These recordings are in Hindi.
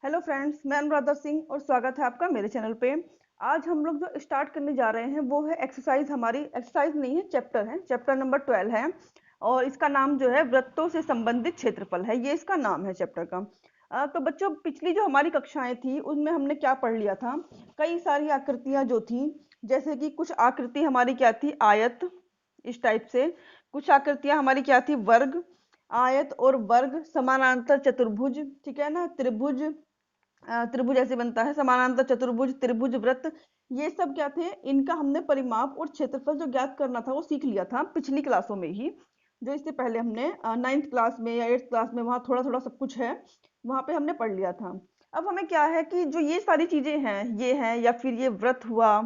हेलो फ्रेंड्स, मैं अनुराधा सिंह और स्वागत है आपका मेरे चैनल पे। आज हम लोग जो स्टार्ट करने जा रहे हैं वो है एक्सरसाइज। हमारी एक्सरसाइज नहीं है, चैप्टर है, चैप्टर नंबर 12 है। और इसका नाम जो है वृत्तों से संबंधित क्षेत्रफल है, ये इसका नाम है चैप्टर का। तो बच्चों, पिछली जो हमारी कक्षाएं थी उनमें हमने क्या पढ़ लिया था। कई सारी आकृतियां जो थी, जैसे कि कुछ आकृति हमारी क्या थी, आयत, इस टाइप से। कुछ आकृतियां हमारी क्या थी, वर्ग, आयत और वर्ग, समानांतर चतुर्भुज, ठीक है ना, त्रिभुज। त्रिभुज ऐसे बनता है, समानांतर चतुर्भुज, त्रिभुज, वृत्त। ये सब क्या थे, इनका हमने परिमाप और क्षेत्रफल जो ज्ञात करना था वो सीख लिया था पिछली क्लासों में ही। जो इससे पहले हमने 9th क्लास में या 8th क्लास में, वहाँ थोड़ा थोड़ा सब कुछ है, वहाँ पे हमने पढ़ लिया था। अब हमें क्या है कि जो ये सारी चीजें हैं, ये हैं या फिर ये व्रत हुआ,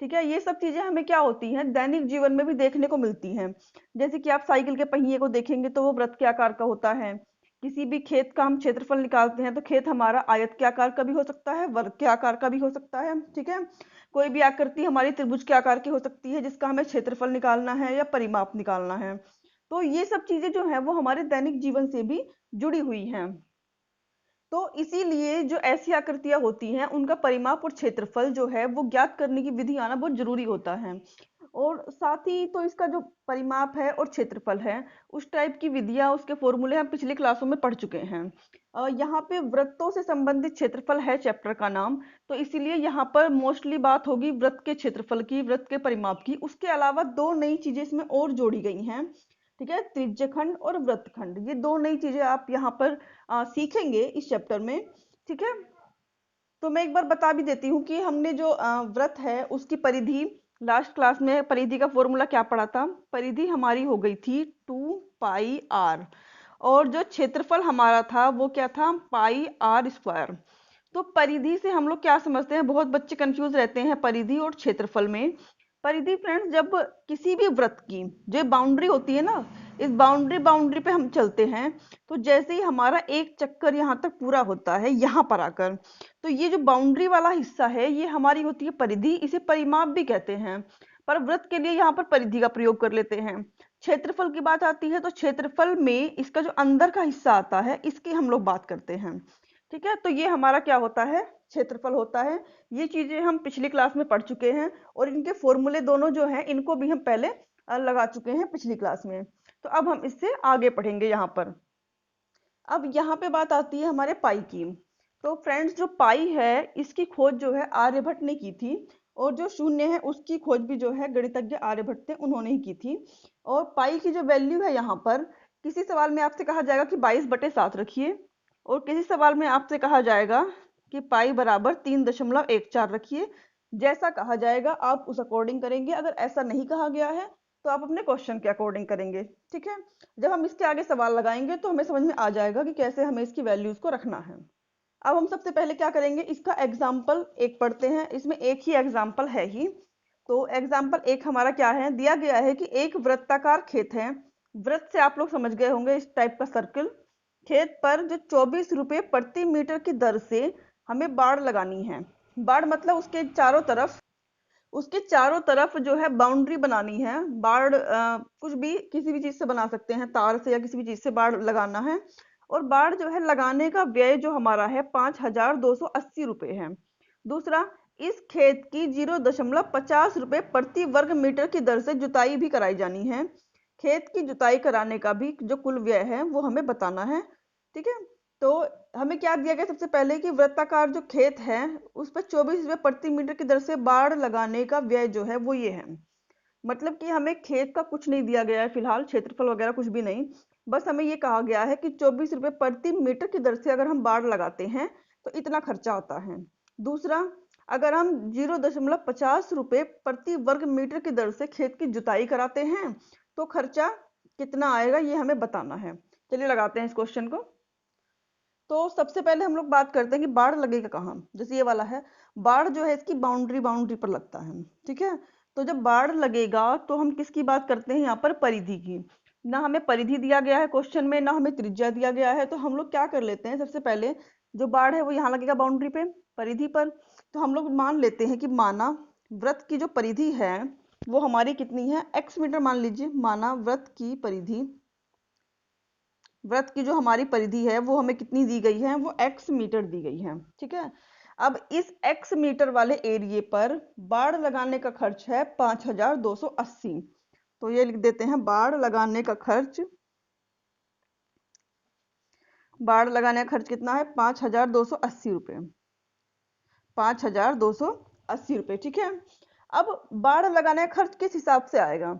ठीक है, ये सब चीजें हमें क्या होती हैं, दैनिक जीवन में भी देखने को मिलती हैं। जैसे कि आप साइकिल के पहिए को देखेंगे तो वो व्रत के आकार का होता है। किसी भी खेत का हम क्षेत्रफल निकालते हैं तो खेत हमारा आयत के आकार का भी हो सकता है, वर्ग के आकार का भी हो सकता है, ठीक है। कोई भी आकृति हमारी त्रिभुज के आकार की हो सकती है जिसका हमें क्षेत्रफल निकालना है या परिमाप निकालना है। तो ये सब चीजें जो है वो हमारे दैनिक जीवन से भी जुड़ी हुई हैं। तो इसीलिए जो ऐसी आकृतियां होती हैं उनका परिमाप और क्षेत्रफल जो है वो ज्ञात करने की विधि आना बहुत जरूरी होता है। और साथ ही तो इसका जो परिमाप है और क्षेत्रफल है, उस टाइप की विधियां, उसके फॉर्मूले हम पिछली क्लासों में पढ़ चुके हैं। यहाँ पे वृत्तों से संबंधित क्षेत्रफल है चैप्टर का नाम। तो इसीलिए यहाँ पर मोस्टली बात होगी वृत्त के क्षेत्रफल की, वृत्त के परिमाप की। उसके अलावा दो नई चीजें इसमें और जोड़ी गई हैं, ठीक है, त्रिज्यखंड और वृत्तखंड। ये दो नई चीजें आप यहाँ पर सीखेंगे इस चैप्टर में, ठीक है। तो मैं एक बार बता भी देती हूँ कि हमने जो व्रत है उसकी परिधि, लास्ट क्लास में परिधि का फॉर्मूला क्या पढ़ा था। परिधि हमारी हो गई थी 2 पाई आर, और जो क्षेत्रफल हमारा था वो क्या था, पाई r²। तो परिधि से हम लोग क्या समझते हैं, बहुत बच्चे कंफ्यूज रहते हैं परिधि और क्षेत्रफल में। परिधि फ्रेंड्स, जब किसी भी वृत्त की जो बाउंड्री होती है ना, इस बाउंड्री बाउंड्री पे हम चलते हैं, तो जैसे ही हमारा एक चक्कर यहाँ तक पूरा होता है यहाँ पर आकर, तो ये जो बाउंड्री वाला हिस्सा है ये हमारी होती है परिधि। इसे परिमाप भी कहते हैं, पर वृत्त के लिए यहाँ पर परिधि का प्रयोग कर लेते हैं। क्षेत्रफल की बात आती है तो क्षेत्रफल में इसका जो अंदर का हिस्सा आता है इसकी हम लोग बात करते हैं, ठीक है। तो ये हमारा क्या होता है, क्षेत्रफल होता है। ये चीजें हम पिछली क्लास में पढ़ चुके हैं, और इनके फॉर्मूले दोनों जो हैं इनको भी हम पहले लगा चुके हैं पिछली क्लास में। तो अब हम इससे आगे पढ़ेंगे यहाँ पर। अब यहाँ पे बात आती है हमारे पाई की। तो फ्रेंड्स, जो पाई है इसकी खोज जो है आर्यभट्ट ने की थी, और जो शून्य है उसकी खोज भी जो है गणितज्ञ आर्यभट्ट थे, उन्होंने ही की थी। और पाई की जो वैल्यू है यहाँ पर, किसी सवाल में आपसे कहा जाएगा कि 22/7 रखिए, और किसी सवाल में आपसे कहा जाएगा कि पाई बराबर 3.14 रखिए। जैसा कहा जाएगा आप उस अकॉर्डिंग करेंगे, अगर ऐसा नहीं कहा गया है तो आप अपने क्वेश्चन के अकॉर्डिंग करेंगे, ठीक है। जब हम इसके आगे सवाल लगाएंगे तो हमें समझ में आ जाएगा कि कैसे हमें इसकी वैल्यूज को रखना है। अब हम सबसे पहले क्या करेंगे, इसका एग्जाम्पल एक पढ़ते हैं। इसमें एक ही एग्जाम्पल है ही। तो एग्जाम्पल एक हमारा क्या है, दिया गया है कि एक वृत्ताकार खेत है। वृत्त से आप लोग समझ गए होंगे, इस टाइप का सर्कल। खेत पर जो 24 रुपये प्रति मीटर की दर से हमें बाड़ लगानी है। बाड़ मतलब उसके चारों तरफ जो है बाउंड्री बनानी है। बाड़ कुछ भी किसी भी चीज से बना सकते हैं, तार से या किसी भी चीज से बाड़ लगाना है। और बाड़ जो है लगाने का व्यय जो हमारा है 5,280 रुपये है। दूसरा, इस खेत की 0.50 रुपये प्रति वर्ग मीटर की दर से जुताई भी कराई जानी है। खेत की जुताई कराने का भी जो कुल व्यय है वो हमें बताना है, ठीक है। तो हमें क्या दिया गया, सबसे पहले कि वृत्ताकार जो खेत है उस पर 24 रुपये प्रति मीटर की दर से बाड़ लगाने का व्यय जो है वो ये है। मतलब कि हमें खेत का कुछ नहीं दिया गया है फिलहाल, क्षेत्रफल वगैरह कुछ भी नहीं। बस हमें ये कहा गया है कि 24 रुपये प्रति मीटर की दर से अगर हम बाड़ लगाते हैं तो इतना खर्चा आता है। दूसरा, अगर हम 0.50 रुपये प्रति वर्ग मीटर की दर से खेत की जुताई कराते हैं तो खर्चा कितना आएगा ये हमें बताना है। चलिए लगाते हैं इस क्वेश्चन को। तो सबसे पहले हम लोग बात करते हैं कि बाड़ लगेगा कहाँ। जैसे ये वाला है, बाड़ जो है इसकी बाउंड्री बाउंड्री पर लगता है, ठीक है। तो जब बाड़ लगेगा तो हम किसकी बात करते हैं यहाँ पर, परिधि की। ना हमें परिधि दिया गया है क्वेश्चन में, ना हमें त्रिज्या दिया गया है। तो हम लोग क्या कर लेते हैं, सबसे पहले जो बाड़ है वो यहाँ लगेगा बाउंड्री पे, परिधि पर। तो हम लोग मान लेते हैं कि माना वृत्त की जो परिधि है वो हमारी कितनी है, x मीटर मान लीजिए। माना वृत्त की परिधि वृत्त की जो हमारी परिधि है वो हमें कितनी दी गई है, वो x मीटर दी गई है। ठीक है, अब इस x मीटर वाले एरिए पर बाड़ लगाने का खर्च है 5280। तो ये लिख देते हैं, बाड़ लगाने का खर्च, बाड़ लगाने का खर्च कितना है, 5280 रुपये, 5280 रुपये। ठीक है, अब बाड़ लगाने का खर्च किस हिसाब से आएगा,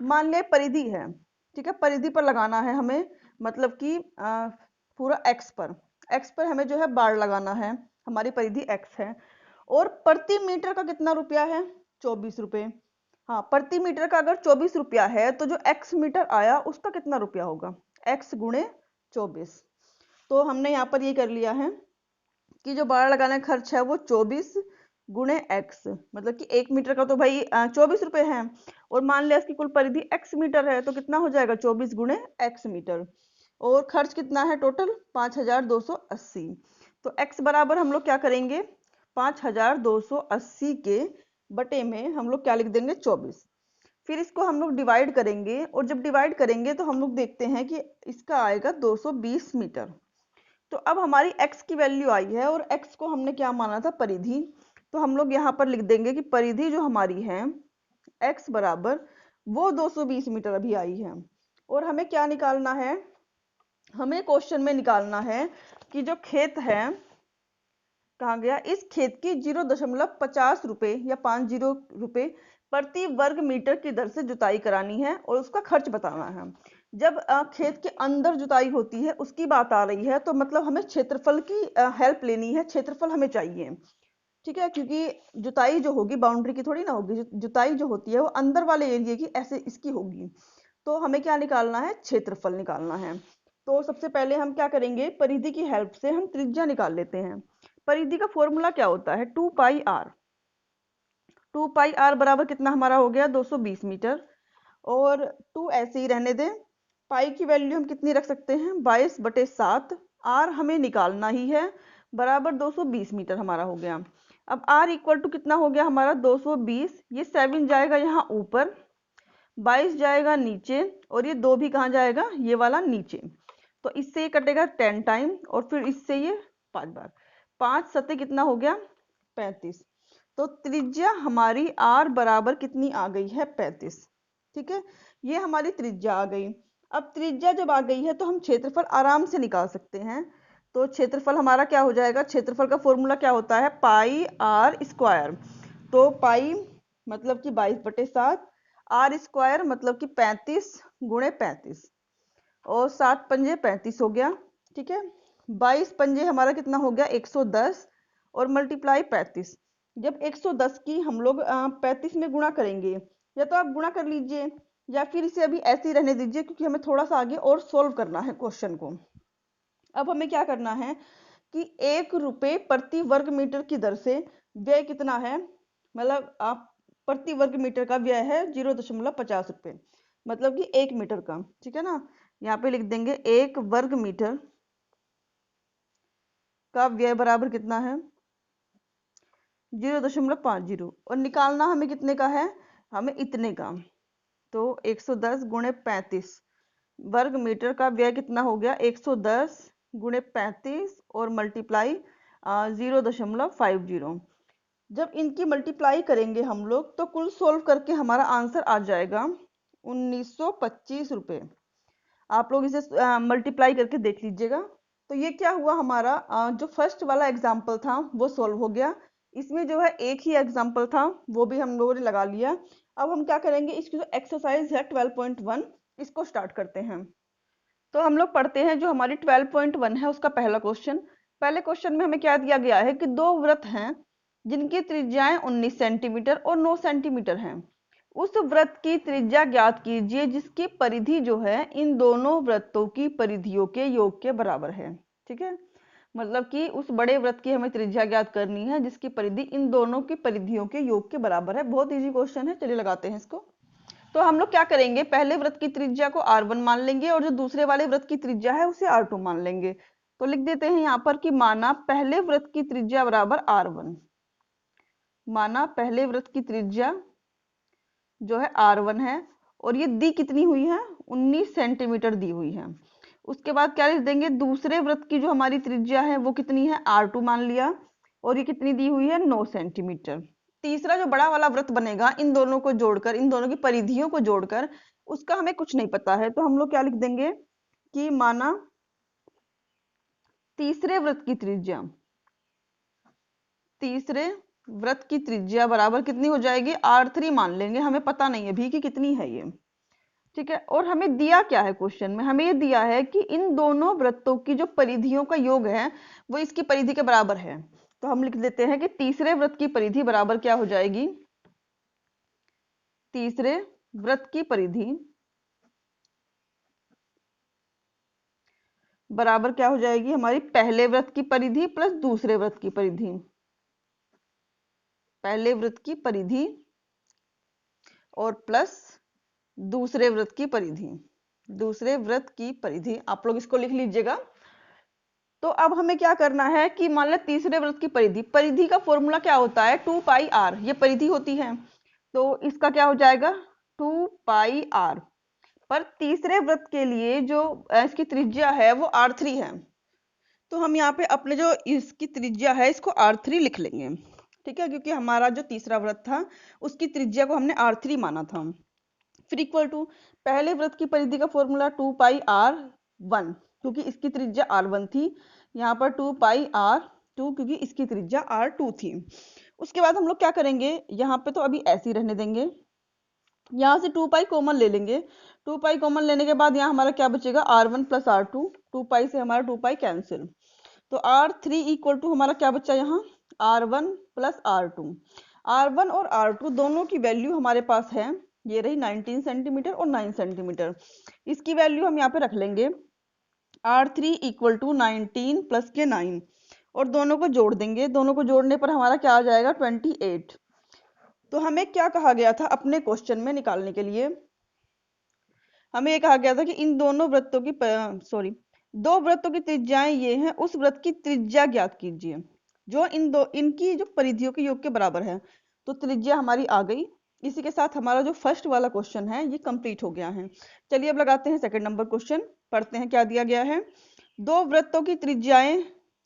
मान ले परिधि है, ठीक है, परिधि पर लगाना है हमें, मतलब कि पूरा एक्स पर हमें जो है बाड़ लगाना है, हमारी परिधि एक्स है, और प्रति मीटर का कितना रुपया है, 24 रुपये। हाँ, प्रति मीटर का अगर 24 रुपया है तो जो एक्स मीटर आया उसका कितना रुपया होगा, एक्स गुणे 24। तो हमने यहाँ पर ये कर लिया है कि जो बाड़ लगाने का खर्च है वो 24 गुणे एक्स, मतलब कि 1 मीटर का तो भाई 24 रुपये है, और मान लिया इसकी कुल परिधि x मीटर है, तो कितना हो जाएगा, 24 गुणे x मीटर, और खर्च कितना है टोटल, 5280। तो x बराबर हम लोग क्या करेंगे, 5280 के बटे में हम लोग क्या लिख देंगे, 24। फिर इसको हम लोग डिवाइड करेंगे, और जब डिवाइड करेंगे तो हम लोग देखते हैं कि इसका आएगा 220 मीटर। तो अब हमारी x की वैल्यू आई है, और x को हमने क्या माना था, परिधि। तो हम लोग यहाँ पर लिख देंगे कि परिधि जो हमारी है x बराबर वो 220 मीटर अभी आई है, और हमें क्या निकालना है, हमें क्वेश्चन में निकालना है कि जो खेत है, कहाँ गया, इस खेत की 0.50 रुपये या 50 रुपये प्रति वर्ग मीटर की दर से जुताई करानी है, और उसका खर्च बताना है। जब खेत के अंदर जुताई होती है उसकी बात आ रही है, तो मतलब हमें क्षेत्रफल की हेल्प लेनी है, क्षेत्रफल हमें चाहिए। ठीक है, क्योंकि जुताई जो होगी बाउंड्री की थोड़ी ना होगी, जुताई जो होती है वो अंदर वाले एरिया की, ऐसे इसकी होगी। तो हमें क्या निकालना है, क्षेत्रफल निकालना है। तो सबसे पहले हम क्या करेंगे, परिधि की हेल्प से हम त्रिज्या निकाल लेते हैं। परिधि का फॉर्मूला क्या होता है, 2πr। 2πr बराबर कितना हमारा हो गया, 220 मीटर, और 2 ऐसे ही रहने दें। पाई की वैल्यू हम कितनी रख सकते हैं, 22/7। आर हमें निकालना ही है, बराबर 220 मीटर हमारा हो गया। अब आर इक्वल टू कितना हो गया हमारा, 220, ये 7 जाएगा यहाँ ऊपर, 22 जाएगा नीचे, और ये 2 भी कहाँ जाएगा, ये वाला नीचे। तो इससे ये कटेगा 10 टाइम, और फिर इससे ये 5 बार, 5 सत्ते कितना हो गया, 35। तो त्रिज्या हमारी आर बराबर कितनी आ गई है, 35। ठीक है, ये हमारी त्रिज्या आ गई। अब त्रिज्या जब आ गई है तो हम क्षेत्रफल आराम से निकाल सकते हैं। तो क्षेत्रफल हमारा क्या हो जाएगा, क्षेत्रफल का फॉर्मूला क्या होता है, पाई आर स्क्वायर। तो पाई मतलब कि 22/7, आर स्क्वायर मतलब कि 35 गुणे 35, और 7 पंजे 35 हो गया। ठीक है, 22 पंजे हमारा कितना हो गया, 110, और मल्टीप्लाई 35। जब 110 की हम लोग 35 में गुणा करेंगे, या तो आप गुणा कर लीजिए या फिर इसे अभी ऐसे ही रहने दीजिए, क्योंकि हमें थोड़ा सा आगे और सोल्व करना है क्वेश्चन को। अब हमें क्या करना है कि 1 रुपये प्रति वर्ग मीटर की दर से व्यय कितना है, मतलब आप प्रति वर्ग मीटर का व्यय है 0.50 रुपये, मतलब कि 1 मीटर का। ठीक है ना, यहाँ पे लिख देंगे 1 वर्ग मीटर का व्यय बराबर कितना है, 0.50, और निकालना हमें कितने का है, हमें इतने का। तो 110 गुणे 35 वर्ग मीटर का व्यय कितना हो गया, 110 गुणे 35 और मल्टीप्लाई 0.50। जब इनकी मल्टीप्लाई करेंगे हम लोग तो कुल सोल्व करके हमारा आंसर आ जाएगा 1925 रुपये। आप लोग इसे मल्टीप्लाई करके देख लीजिएगा। तो ये क्या हुआ हमारा, जो फर्स्ट वाला एग्जाम्पल था वो सोल्व हो गया। इसमें जो है एक ही एग्जाम्पल था, वो भी हम लोगों ने लगा लिया। अब हम क्या करेंगे, इसकी जो एक्सरसाइज है 12.1, इसको स्टार्ट करते हैं। तो हम लोग पढ़ते हैं जो हमारी 12.1 है उसका पहला क्वेश्चन। पहले क्वेश्चन में हमें क्या दिया गया है कि दो वृत्त हैं जिनकी त्रिज्याएं 19 सेंटीमीटर और 9 सेंटीमीटर हैं। उस वृत्त की त्रिज्या ज्ञात कीजिए जिसकी परिधि जो है इन दोनों वृत्तों की परिधियों के योग के बराबर है। ठीक है, मतलब कि उस बड़े वृत्त की हमें त्रिज्या ज्ञात करनी है जिसकी परिधि इन दोनों की परिधियों के योग के बराबर है। बहुत इजी क्वेश्चन है, चलिए लगाते हैं इसको। तो हम लोग क्या करेंगे, पहले वृत्त की त्रिज्या को r1 मान लेंगे, और जो दूसरे वाले वृत्त की त्रिज्या है उसे r2 मान लेंगे। तो लिख देते हैं यहाँ पर कि माना पहले वृत्त की त्रिज्या बराबर r1, माना पहले वृत्त की त्रिज्या जो है r1 है, और ये दी कितनी हुई है, 19 सेंटीमीटर दी हुई है। उसके बाद क्या लिख देंगे, दूसरे वृत्त की जो हमारी त्रिज्या है वो कितनी है, R2 मान लिया, और ये कितनी दी हुई है, 9 सेंटीमीटर। तीसरा जो बड़ा वाला वृत्त बनेगा, इन दोनों को जोड़कर, इन दोनों की परिधियों को जोड़कर, उसका हमें कुछ नहीं पता है, तो हम लोग क्या लिख देंगे कि माना तीसरे वृत्त की त्रिज्या, तीसरे वृत्त की त्रिज्या बराबर कितनी हो जाएगी, R3 मान लेंगे, हमें पता नहीं है अभी कि कितनी है ये, ठीक है। और हमें दिया क्या है क्वेश्चन में, हमें ये दिया है कि इन दोनों वृत्तों की जो परिधियों का योग है वो इसकी परिधि के बराबर है, तो हम लिख देते हैं कि तीसरे वृत्त की परिधि बराबर क्या हो जाएगी, तीसरे वृत्त की परिधि बराबर क्या हो जाएगी, हमारी पहले वृत्त की परिधि प्लस दूसरे वृत्त की परिधि, पहले वृत्त की परिधि और प्लस दूसरे वृत्त की परिधि, दूसरे वृत्त की परिधि, आप लोग इसको लिख लीजिएगा। तो अब हमें क्या करना है कि मान लें तीसरे वृत्त की परिधि, परिधि का फॉर्मूला क्या होता है, 2πr, ये परिधि होती है, तो इसका क्या हो जाएगा 2πr, पर तीसरे वृत्त के लिए जो इसकी त्रिज्या है वो R3 है, तो हम यहाँ पे अपने जो इसकी त्रिज्या है इसको R3 लिख लेंगे, ठीक है, क्योंकि हमारा जो तीसरा वृत्त था उसकी त्रिज्या को हमने R3 माना था। फिर इक्वल टू पहले वृत्त की परिधि का फॉर्मूला 2πr1, क्योंकि इसकी त्रिज्या R1 थी, यहाँ पर 2πr2 क्योंकि इसकी त्रिज्या R2 थी। उसके बाद हम लोग क्या करेंगे, यहाँ पे तो अभी ऐसे ही रहने देंगे, यहाँ से 2π कॉमन ले लेंगे, 2π कॉमन लेने के बाद यहाँ हमारा क्या बचेगा, R1 प्लस R2, 2π से हमारा 2π कैंसिल, तो R3 इक्वल टू हमारा क्या बचा यहाँ, R1 प्लस R2, R1 और R2 दोनों की वैल्यू हमारे पास है, ये रही 19 सेंटीमीटर और 9 सेंटीमीटर, इसकी वैल्यू हम यहाँ पे रख लेंगे, R3 इक्वल टू 19 प्लस के 9, और दोनों को जोड़ देंगे, दोनों को जोड़ने पर हमारा क्या आ जाएगा 28। तो हमें क्या कहा गया था अपने क्वेश्चन में निकालने के लिए, हमें ये कहा गया था कि इन दोनों वृत्तों की दो वृत्तों की त्रिज्याएं ये हैं, उस वृत्त की त्रिज्या ज्ञात कीजिए जो इनकी जो परिधियों के योग के बराबर है, तो त्रिज्या हमारी आ गई। इसी के साथ हमारा जो फर्स्ट वाला क्वेश्चन है ये कंप्लीट हो गया है। चलिए अब लगाते हैं सेकंड नंबर क्वेश्चन, पढ़ते हैं क्या दिया गया है। दो वृत्तों की त्रिज्याएं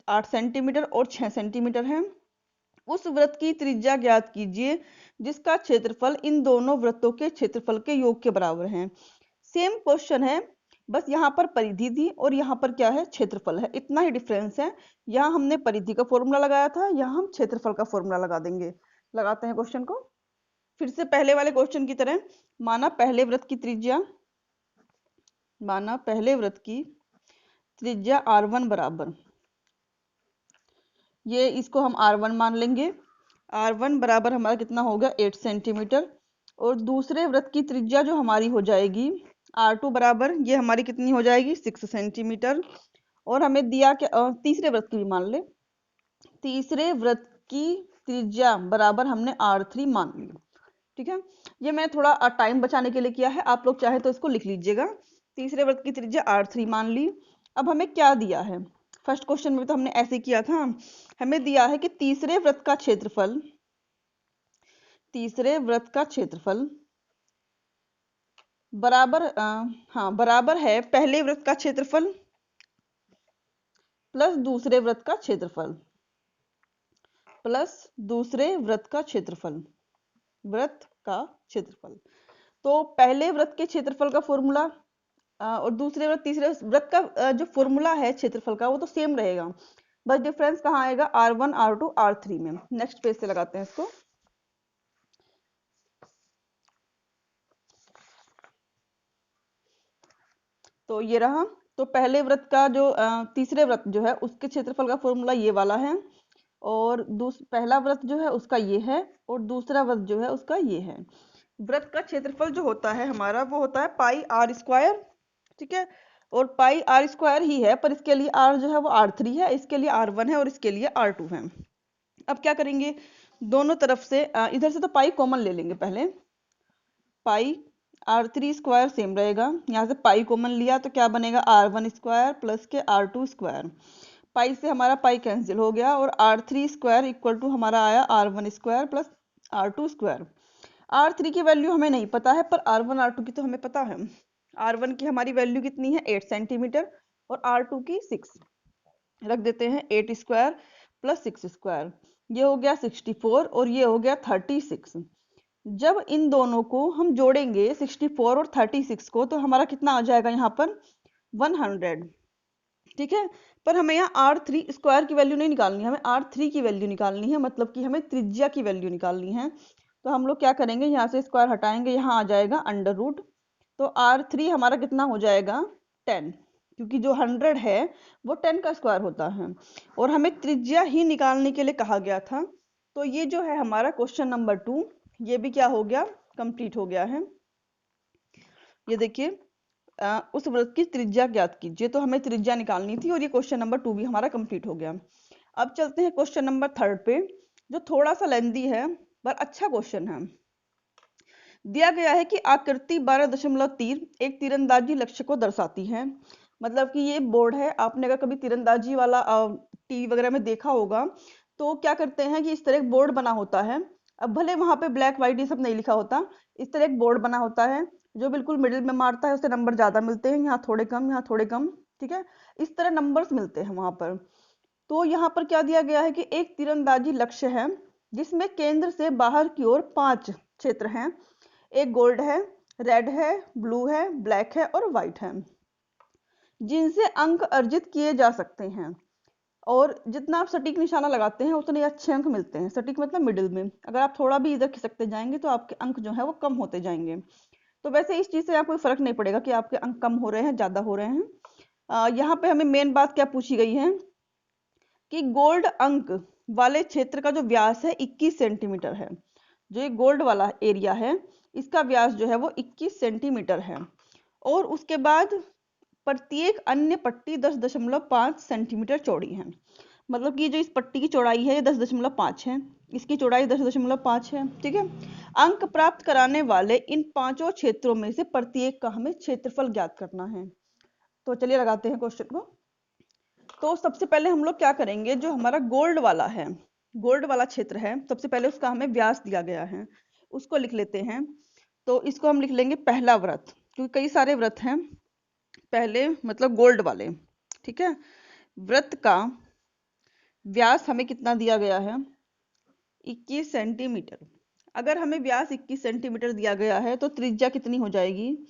8 सेंटीमीटर और 6 सेंटीमीटर हैं, उस वृत्त की त्रिज्या ज्ञात कीजिए जिसका क्षेत्रफल इन दोनों वृत्तों के क्षेत्रफल के योग के बराबर है। सेम क्वेश्चन है, बस यहाँ पर परिधि थी और यहाँ पर क्या है, क्षेत्रफल है, इतना ही डिफरेंस है। यहाँ हमने परिधि का फॉर्मूला लगाया था, यहाँ हम क्षेत्रफल का फॉर्मूला लगा देंगे। लगाते हैं क्वेश्चन को फिर से पहले वाले क्वेश्चन की तरह। माना पहले वृत्त की त्रिज्या, माना पहले वृत्त की त्रिज्या R1 बराबर, ये इसको हम R1 मान लेंगे, R1 बराबर हमारा कितना होगा 8 सेंटीमीटर, और दूसरे वृत्त की त्रिज्या जो हमारी हो जाएगी R2 बराबर, ये हमारी कितनी हो जाएगी 6 सेंटीमीटर, और हमें दिया क्या, तीसरे वृत्त की भी मान ले, तीसरे वृत्त की त्रिज्या बराबर हमने R3 मान ली, ठीक है। ये मैं थोड़ा टाइम बचाने के लिए किया है, आप लोग चाहे तो इसको लिख लीजिएगा। तीसरे वृत्त की त्रिज्या R3 मान ली। अब हमें क्या दिया है, फर्स्ट क्वेश्चन में तो हमने ऐसे किया था, हमें दिया है कि तीसरे वृत्त का क्षेत्रफल, तीसरे वृत्त का क्षेत्रफल बराबर बराबर है पहले वृत्त का क्षेत्रफल प्लस दूसरे वृत्त का क्षेत्रफल, प्लस दूसरे वृत्त का क्षेत्रफल, वृत्त का क्षेत्रफल। तो पहले वृत्त के क्षेत्रफल का फॉर्मूला और दूसरे वृत्त तीसरे वृत्त का जो फॉर्मूला है क्षेत्रफल का वो तो सेम रहेगा, बस डिफरेंस कहाँ आएगा, R1 R2 R3 में। नेक्स्ट पेज से लगाते हैं इसको। तो ये रहा, तो पहले वृत्त का जो तीसरे वृत्त जो है उसके क्षेत्रफल का फॉर्मूला ये वाला है, और पहला वृत्त जो है उसका ये है, और दूसरा वृत्त जो है उसका ये है। वृत्त का क्षेत्रफल जो होता है हमारा वो होता है पाई R स्क्वायर, ठीक है, और पाई R स्क्वायर ही है, पर इसके लिए R जो है वो R3 है, इसके लिए R1 है और इसके लिए R2 है। अब क्या करेंगे, दोनों तरफ से इधर से तो पाई कॉमन ले लेंगे पहले, पाई R3 स्क्वायर सेम रहेगा, यहाँ से पाई कॉमन लिया तो क्या बनेगा R1 स्क्वायर प्लस के R2 स्क्वायर, पाई से हमारा पाई कैंसिल हो गया, और R3 स्क्वायर इक्वल टू हमारा आया R1 square plus R2 square. R3 की वैल्यू हमें नहीं पता है, पर R1 R2 की तो हमें पता है। R1 की हमारी वैल्यू कितनी है 8 सेंटीमीटर, और R2 की 6 रख देते हैं। 8 स्क्वायर प्लस 6 स्क्वायर, ये हो गया 64 और ये हो गया 36। जब इन दोनों को हम जोड़ेंगे 64 और 36 को, तो हमारा कितना आ जाएगा यहाँ पर 100। ठीक है, पर हमें यहाँ R3 स्क्वायर की वैल्यू नहीं निकालनी है, हमें R3 की वैल्यू निकालनी है, मतलब कि हमें त्रिज्या की वैल्यू निकालनी है। तो हम लोग क्या करेंगे, यहाँ से स्क्वायर हटाएंगे, यहाँ आ जाएगा अंडर रूट। तो R3 हमारा कितना हो जाएगा 10, क्योंकि जो 100 है वो 10 का स्क्वायर होता है और हमें त्रिज्या ही निकालने के लिए कहा गया था। तो ये जो है हमारा क्वेश्चन नंबर 2, ये भी क्या हो गया, कंप्लीट हो गया है। ये देखिए, उस वृत्त की त्रिज्या ज्ञात कीजिए, तो हमें त्रिज्या निकालनी थी और ये क्वेश्चन नंबर 2 भी हमारा कंप्लीट हो गया। अब चलते हैं क्वेश्चन नंबर 3 पे, जो थोड़ा सा लेंदी है पर अच्छा क्वेश्चन है। दिया गया है कि आकृति 12.3 एक तीरंदाजी लक्ष्य को दर्शाती है। मतलब कि ये बोर्ड है, आपने अगर कभी तीरंदाजी वाला टीवी वगैरह में देखा होगा, तो क्या करते हैं कि इस तरह एक बोर्ड बना होता है। अब भले वहां पे ब्लैक व्हाइट ये सब नहीं लिखा होता, इस तरह एक बोर्ड बना होता है, जो बिल्कुल मिडिल में मारता है उसे नंबर ज्यादा मिलते हैं, यहाँ थोड़े कम, यहाँ थोड़े कम। ठीक है, इस तरह नंबर्स मिलते हैं वहां पर। तो यहाँ पर क्या दिया गया है कि एक तीरंदाजी लक्ष्य है जिसमें केंद्र से बाहर की ओर 5 क्षेत्र हैं। एक गोल्ड है, रेड है, ब्लू है, ब्लैक है और व्हाइट है, जिनसे अंक अर्जित किए जा सकते हैं। और जितना आप सटीक निशाना लगाते हैं उतने अच्छे अंक मिलते हैं। सटीक मतलब मिडिल में, अगर आप थोड़ा भी इधर खिसकते जाएंगे तो आपके अंक जो है वो कम होते जाएंगे। तो वैसे इस चीज से आपको फर्क नहीं पड़ेगा कि आपके अंक कम हो रहे हैं ज्यादा हो रहे हैं। यहाँ पे हमें मेन बात क्या पूछी गई है कि गोल्ड अंक वाले क्षेत्र का जो व्यास है 21 सेंटीमीटर है। जो ये गोल्ड वाला एरिया है इसका व्यास जो है वो 21 सेंटीमीटर है, और उसके बाद प्रत्येक अन्य पट्टी 10.5 सेंटीमीटर चौड़ी है। मतलब कि जो इस पट्टी की चौड़ाई है ये 10.5 है, इसकी चौड़ाई 10.5 है। ठीक है, अंक प्राप्त कराने वाले इन पांचों क्षेत्रों में से प्रत्येक का हमें क्षेत्रफल ज्ञात करना है। तो चलिए लगाते हैं क्वेश्चन को। तो सबसे पहले हम लोग क्या करेंगे, जो हमारा गोल्ड वाला है, गोल्ड वाला क्षेत्र है, सबसे पहले उसका हमें व्यास दिया गया है, उसको लिख लेते हैं। तो इसको हम लिख लेंगे पहला व्रत, क्योंकि कई सारे व्रत हैं। पहले मतलब गोल्ड वाले, ठीक है, व्रत का व्यास हमें कितना दिया गया है 21 सेंटीमीटर। अगर हमें व्यास 21 सेंटीमीटर दिया गया है तो त्रिज्या कितनी हो जाएगी,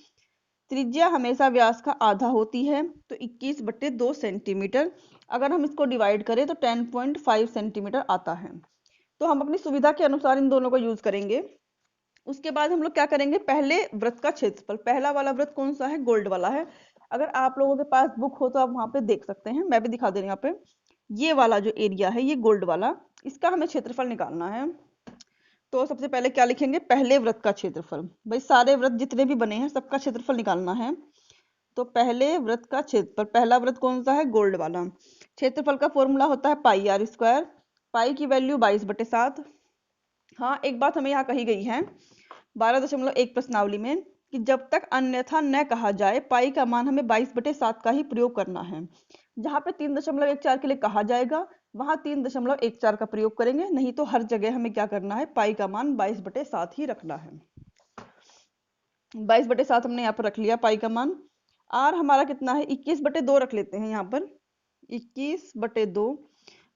त्रिज्या हमेशा व्यास का आधा होती है, तो 21/2 सेंटीमीटर। अगर हम इसको डिवाइड करें तो 10.5 सेंटीमीटर आता है। तो हम अपनी सुविधा के अनुसार इन दोनों को यूज करेंगे। उसके बाद हम लोग क्या करेंगे, पहले व्रत का क्षेत्रफल, पहला वाला व्रत कौन सा है, गोल्ड वाला है। अगर आप लोगों के पास बुक हो तो आप वहां पे देख सकते हैं, मैं भी दिखा दे रही हूँ यहाँ पे। ये वाला जो एरिया है ये गोल्ड वाला, इसका हमें क्षेत्रफल निकालना है। तो सबसे पहले क्या लिखेंगे, पहले व्रत का क्षेत्रफल। भाई सारे व्रत जितने भी बने हैं सबका क्षेत्रफल निकालना है। तो पहले व्रत का क्षेत्रफल, पहला व्रत कौन सा है, गोल्ड वाला। क्षेत्रफल का फॉर्मूला होता है पाई आर स्क्वायर, पाई की वैल्यू 22/7। हाँ, एक बात हमें यहाँ कही गई है 12.1 प्रश्नावली में कि जब तक अन्यथा न कहा जाए पाई का मान हमें 22/7 का ही प्रयोग करना है। जहां पे 3.14 के लिए कहा जाएगा वहां 3.14 का प्रयोग करेंगे, नहीं तो हर जगह हमें क्या करना है, पाई का मान 22/7 ही रखना है। 22/7 हमने यहाँ पर रख लिया पाई का मान। आर हमारा कितना है, 21/2 रख लेते हैं यहाँ पर, 21/2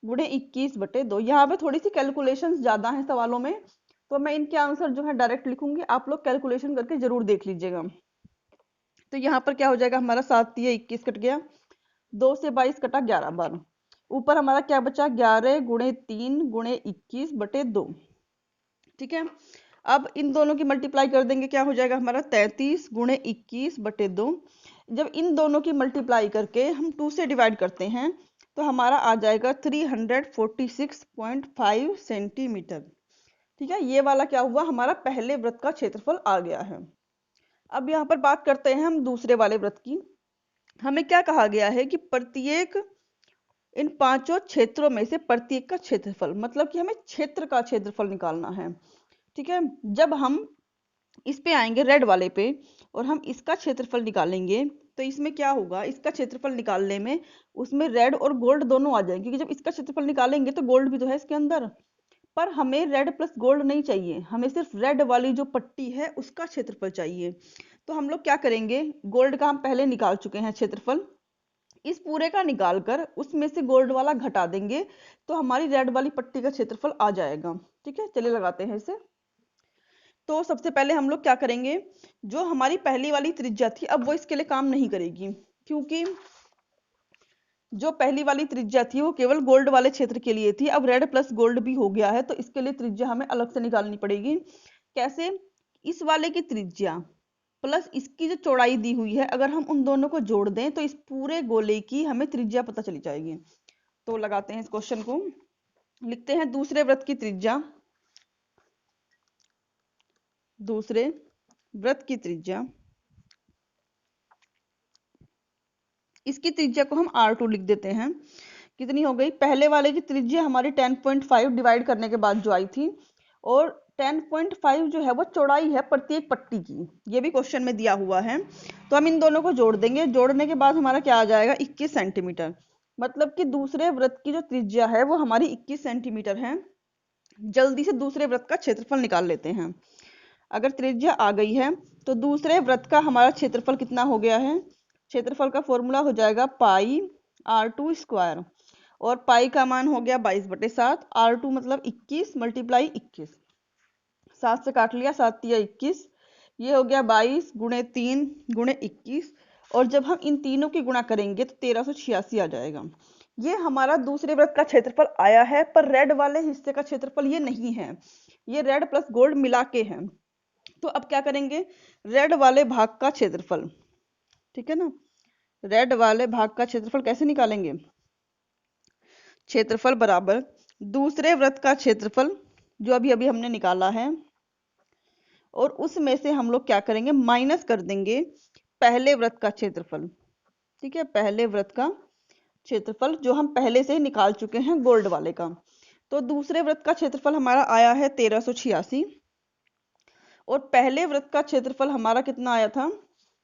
गुणे 21/2। यहाँ पे थोड़ी सी कैलकुलेशन ज्यादा है सवालों में, तो मैं इनके आंसर जो है डायरेक्ट लिखूंगी, आप लोग कैलकुलेशन करके जरूर देख लीजिएगा। तो यहाँ पर क्या हो जाएगा हमारा, 7 × 21 कट गया, 2 से 22 कटा 11 बार, ऊपर हमारा क्या बचा 11 × 3 × 21/2। ठीक है, अब इन दोनों की मल्टीप्लाई कर देंगे, क्या हो जाएगा हमारा 33 × 21/2। जब इन दोनों की मल्टीप्लाई करके हम 2 से डिवाइड करते हैं तो हमारा आ जाएगा 346.5 सेंटीमीटर। ठीक है, ये वाला क्या हुआ, हमारा पहले व्रत का क्षेत्रफल आ गया है। अब यहाँ पर बात करते हैं हम दूसरे वाले व्रत की। हमें क्या कहा गया है कि प्रत्येक इन पांचों क्षेत्रों में से प्रत्येक का क्षेत्रफल, मतलब कि हमें क्षेत्र का क्षेत्रफल निकालना है। ठीक है, जब हम इस पे आएंगे रेड वाले पे और हम इसका क्षेत्रफल निकालेंगे तो इसमें क्या होगा, इसका क्षेत्रफल निकालने में उसमें रेड और गोल्ड दोनों आ जाएंगे, क्योंकि जब इसका क्षेत्रफल निकालेंगे तो गोल्ड भी तो है इसके अंदर। पर हमें रेड प्लस गोल्ड नहीं चाहिए, हमें सिर्फ रेड वाली जो पट्टी है उसका क्षेत्रफल चाहिए। तो हम लोग क्या करेंगे, गोल्ड का हम पहले निकाल चुके हैं क्षेत्रफल, इस पूरे का निकाल कर उसमें से गोल्ड वाला घटा देंगे तो हमारी रेड वाली पट्टी का क्षेत्रफल आ जाएगा। ठीक है, चलिए लगाते हैं इसे। तो सबसे पहले हम लोग क्या करेंगे, जो हमारी पहली वाली त्रिज्या थी अब वो इसके लिए काम नहीं करेगी, क्योंकि जो पहली वाली त्रिज्या थी वो केवल गोल्ड वाले क्षेत्र के लिए थी। अब रेड प्लस गोल्ड भी हो गया है तो इसके लिए त्रिज्या हमें अलग से निकालनी पड़ेगी। कैसे, इस वाले की त्रिज्या प्लस इसकी जो चौड़ाई दी हुई है अगर हम उन दोनों को जोड़ दें तो इस पूरे गोले की हमें त्रिज्या पता चली जाएगी। तो लगाते हैं इस क्वेश्चन को, लिखते हैं दूसरे वृत्त की त्रिज्या, दूसरे वृत्त की त्रिज्या, इसकी त्रिज्या को हम R2 लिख देते हैं। कितनी हो गई, पहले वाले की त्रिज्या हमारी 10.5 डिवाइड करने के बाद जो आई थी, और 10.5 जो है वो चौड़ाई है प्रत्येक पट्टी की, ये भी क्वेश्चन में दिया हुआ है। तो हम इन दोनों को जोड़ देंगे, जोड़ने के बाद हमारा क्या आ जाएगा, 21 सेंटीमीटर। मतलब कि दूसरे वृत्त की जो त्रिज्या है वो हमारी 21 सेंटीमीटर है। जल्दी से दूसरे वृत्त का क्षेत्रफल निकाल लेते हैं। अगर त्रिज्या आ गई है तो दूसरे वृत्त का हमारा क्षेत्रफल कितना हो गया है, क्षेत्रफल का फॉर्मूला हो जाएगा पाई R2 स्क्वायर, और पाई का मान हो गया 22/7, R2 मतलब 21 मल्टीप्लाई 21, 7 से काट लिया, 7 या 21, ये हो गया 22 गुणे 3 गुणे 21, और जब हम इन तीनों की गुणा करेंगे तो 1386 आ जाएगा। ये हमारा दूसरे वृत्त का क्षेत्रफल आया है, पर रेड वाले हिस्से का क्षेत्रफल ये नहीं है, ये रेड प्लस गोल्ड मिला के है। तो अब क्या करेंगे, रेड वाले भाग का क्षेत्रफल, ठीक है ना, रेड वाले भाग का क्षेत्रफल कैसे निकालेंगे, क्षेत्रफल बराबर दूसरे वृत्त का क्षेत्रफल जो अभी अभी हमने निकाला है, और उसमें से हम लोग क्या करेंगे, माइनस कर देंगे पहले वृत्त का क्षेत्रफल। ठीक है, पहले वृत्त का क्षेत्रफल जो हम पहले से ही निकाल चुके हैं गोल्ड वाले का। तो दूसरे वृत्त का क्षेत्रफल हमारा आया है 1386, और पहले वृत्त का क्षेत्रफल हमारा कितना आया था,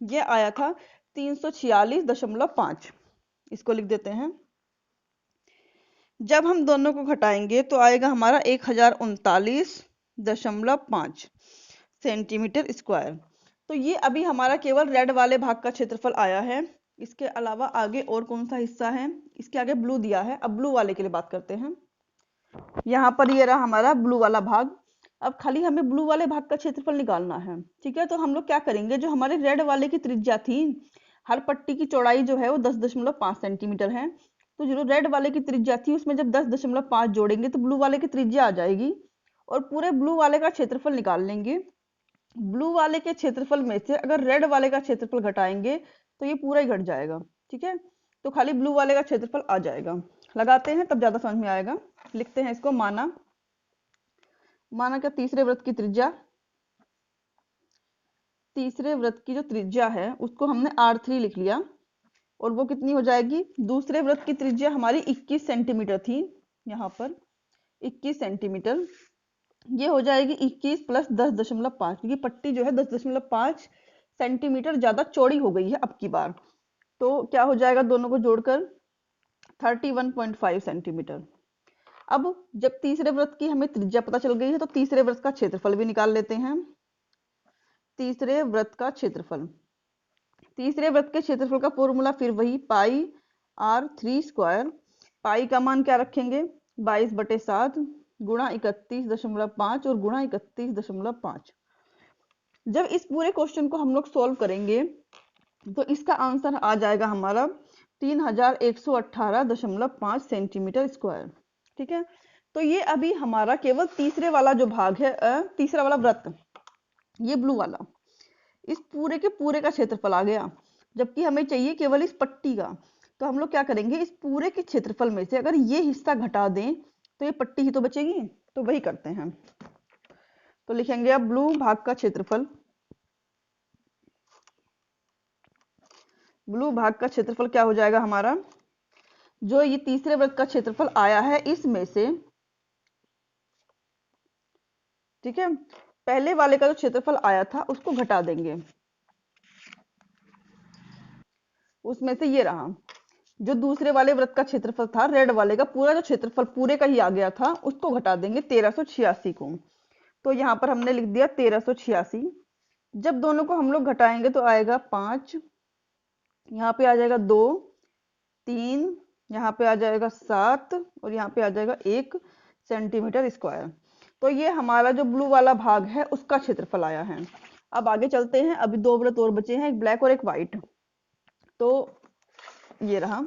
ये आया था 346.5। इसको लिख देते हैं। जब हम दोनों को घटाएंगे तो आएगा हमारा 1039.5 सेंटीमीटर स्क्वायर। तो ये अभी हमारा केवल रेड वाले भाग का क्षेत्रफल आया है। इसके अलावा आगे और कौन सा हिस्सा है, इसके आगे ब्लू दिया है। अब ब्लू वाले के लिए बात करते हैं। यहाँ पर ये रहा हमारा ब्लू वाला भाग। अब खाली हमें ब्लू वाले भाग का क्षेत्रफल निकालना है। ठीक है, तो हम लोग क्या करेंगे, जो हमारे रेड वाले की त्रिज्या थी, हर पट्टी की चौड़ाई जो है वो 10.5 सेंटीमीटर है। तो जो रेड वाले की त्रिज्या थी उसमें जब 10.5 जोड़ेंगे तो ब्लू वाले की त्रिज्या आ जाएगी, और पूरे ब्लू वाले का क्षेत्रफल निकाल लेंगे। ब्लू वाले के क्षेत्रफल में से अगर रेड वाले का क्षेत्रफल घटाएंगे तो ये पूरा ही घट जाएगा। ठीक है, तो खाली ब्लू वाले का क्षेत्रफल आ जाएगा। लगाते हैं तब ज्यादा समझ में आएगा। लिखते हैं इसको, माना क्या तीसरे वृत्त की त्रिज्या, तीसरे वृत्त की जो त्रिज्या है उसको हमने R3 लिख लिया, और वो कितनी हो जाएगी, दूसरे वृत्त की त्रिज्या हमारी 21 सेंटीमीटर थी, यहाँ पर 21 सेंटीमीटर, ये हो जाएगी 21 प्लस 10.5, क्योंकि पट्टी जो है 10.5 सेंटीमीटर ज्यादा चौड़ी हो गई है अब की बार। तो क्या हो जाएगा, दोनों को जोड़कर 31.5 सेंटीमीटर। अब जब तीसरे वृत्त की हमें त्रिज्या पता चल गई है तो तीसरे वृत्त का क्षेत्रफल भी निकाल लेते हैं। तीसरे वृत्त का क्षेत्रफल, तीसरे वृत्त के क्षेत्रफल का फॉर्मूला फिर वही पाई R3 स्क्वायर। पाई का मान क्या रखेंगे, 22/7 गुणा 31.5 और गुणा 31.5। जब इस पूरे क्वेश्चन को हम लोग सोल्व करेंगे तो इसका आंसर आ जाएगा हमारा 3118.5 सेंटीमीटर स्क्वायर। ठीक है, तो ये अभी हमारा केवल तीसरे वाला जो भाग है, तीसरा वाला वृत्त, ये ब्लू वाला, इस पूरे के पूरे का क्षेत्रफल आ गया। जबकि हमें चाहिए केवल इस पट्टी का। तो हम लोग क्या करेंगे, इस पूरे के क्षेत्रफल में से अगर ये हिस्सा घटा दें तो ये पट्टी ही तो बचेगी, तो वही करते हैं। तो लिखेंगे अब ब्लू भाग का क्षेत्रफल, ब्लू भाग का क्षेत्रफल क्या हो जाएगा हमारा, जो ये तीसरे वृत्त का क्षेत्रफल आया है इसमें से, ठीक है, पहले वाले का जो क्षेत्रफल आया था उसको घटा देंगे, उसमें से ये रहा जो दूसरे वाले वृत्त का क्षेत्रफल था, रेड वाले का पूरा जो क्षेत्रफल पूरे का ही आ गया था, उसको घटा देंगे 1386 को। तो यहाँ पर हमने लिख दिया 1386। जब दोनों को हम लोग घटाएंगे तो आएगा 5, यहाँ पे आ जाएगा 2, 3, यहाँ पे आ जाएगा 7 और यहाँ पे आ जाएगा 1 सेंटीमीटर स्क्वायर। तो ये हमारा जो ब्लू वाला भाग है उसका क्षेत्रफल आया है। अब आगे चलते हैं, अभी 2 वृत्त और बचे हैं, एक ब्लैक और एक व्हाइट। तो ये रहा,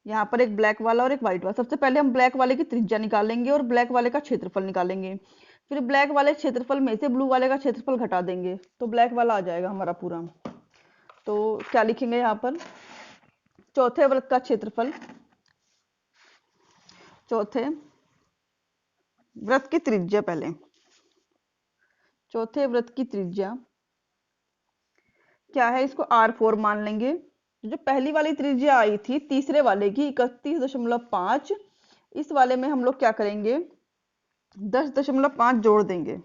यहाँ पर एक ब्लैक वाला और एक व्हाइट वाला। सबसे पहले हम ब्लैक वाले की त्रिज्या निकालेंगे और ब्लैक वाले का क्षेत्रफल निकालेंगे। फिर ब्लैक वाले क्षेत्रफल में से ब्लू वाले का क्षेत्रफल घटा देंगे तो ब्लैक वाला आ जाएगा हमारा पूरा। तो क्या लिखेंगे यहाँ पर, चौथे वृत्त का क्षेत्रफल, चौथे वृत्त की त्रिज्या, पहले चौथे वृत्त की त्रिज्या क्या है, इसको R4 मान लेंगे। जो पहली वाली त्रिज्या आई थी तीसरे वाले की 31.5, इस वाले में हम लोग क्या करेंगे, 10.5 जोड़ देंगे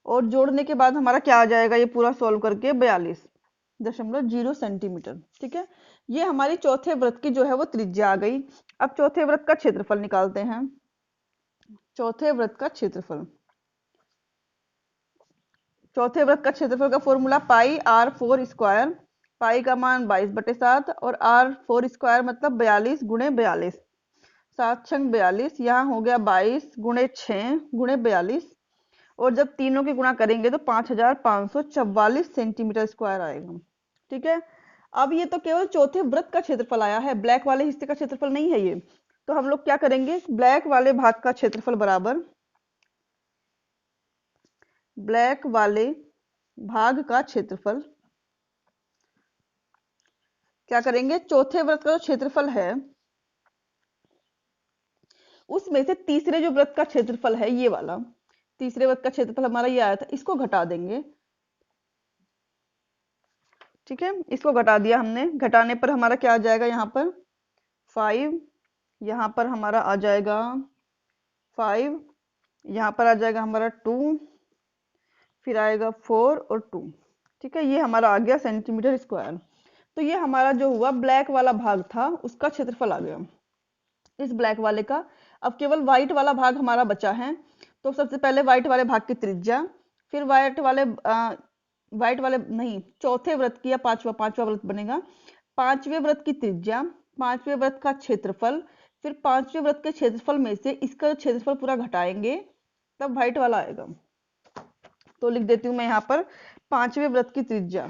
और जोड़ने के बाद हमारा क्या आ जाएगा, ये पूरा सॉल्व करके 42.0 सेंटीमीटर। ठीक है, ये हमारी चौथे वृत्त की जो है वो त्रिज्या आ गई। अब चौथे वृत्त का क्षेत्रफल निकालते हैं। चौथे वृत्त का क्षेत्रफल, चौथे वृत्त का क्षेत्रफल का फॉर्मूला पाई R4 स्क्वायर, पाई का मान 22/7 और R4 स्क्वायर मतलब 42 गुणे 42, 7 छंग 42, यहाँ हो गया 22 गुणे 6 गुणे 42 और जब तीनों की गुणा करेंगे तो 5544 सेंटीमीटर स्क्वायर आएगा। ठीक है, अब ये तो केवल चौथे वृत्त का क्षेत्रफल आया है, ब्लैक वाले हिस्से का क्षेत्रफल नहीं है ये। तो हम लोग क्या करेंगे, ब्लैक वाले भाग का क्षेत्रफल बराबर ब्लैक वाले भाग का क्षेत्रफल, क्या करेंगे, चौथे वृत्त का जो क्षेत्रफल है उसमें से तीसरे जो वृत्त का क्षेत्रफल है ये वाला, तीसरे वृत्त का क्षेत्रफल हमारा ये आया था, इसको घटा देंगे। ठीक है, इसको घटा दिया हमने, घटाने पर हमारा क्या आ जाएगा, यहाँ पर 5, यहाँ पर हमारा आ जाएगा 5, यहाँ पर आ जाएगा हमारा 2, फिर आएगा 4 और 2। ठीक है, ये हमारा आ गया सेंटीमीटर स्क्वायर। तो ये हमारा जो हुआ ब्लैक वाला भाग था उसका क्षेत्रफल आ गया, इस ब्लैक वाले का। अब केवल व्हाइट वाला भाग हमारा बचा है, तो सबसे पहले व्हाइट वाले भाग की त्रिज्या, फिर व्हाइट वाले नहीं, चौथे वृत्त की या पांचवा वृत्त बनेगा, पांचवें वृत्त की त्रिज्या, पांचवें वृत्त का क्षेत्रफल, फिर पांचवें वृत्त के क्षेत्रफल में से इसका क्षेत्रफल पूरा घटाएंगे तब व्हाइट वाला आएगा। तो लिख देती हूं मैं यहाँ पर, पांचवें वृत्त की त्रिज्या,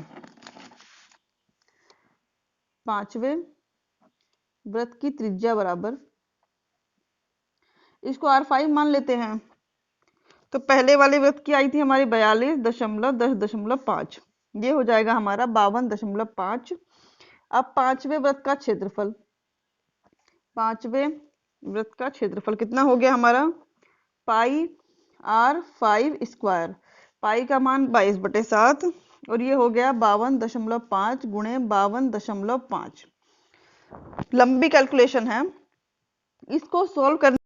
पांचवें वृत्त की त्रिज्या बराबर, इसको R5 मान लेते हैं। तो पहले वाले वृत्त की आई थी हमारी 42.10.5, ये हो जाएगा हमारा 52.5। अब पांचवें वृत्त का क्षेत्रफल, पांचवें वृत्त का क्षेत्रफल कितना हो गया हमारा, पाई R5 स्क्वायर, पाई का मान 22/7 और ये हो गया 52.5 गुणे 52.5। लंबी कैलकुलेशन है, इसको सोल्व करने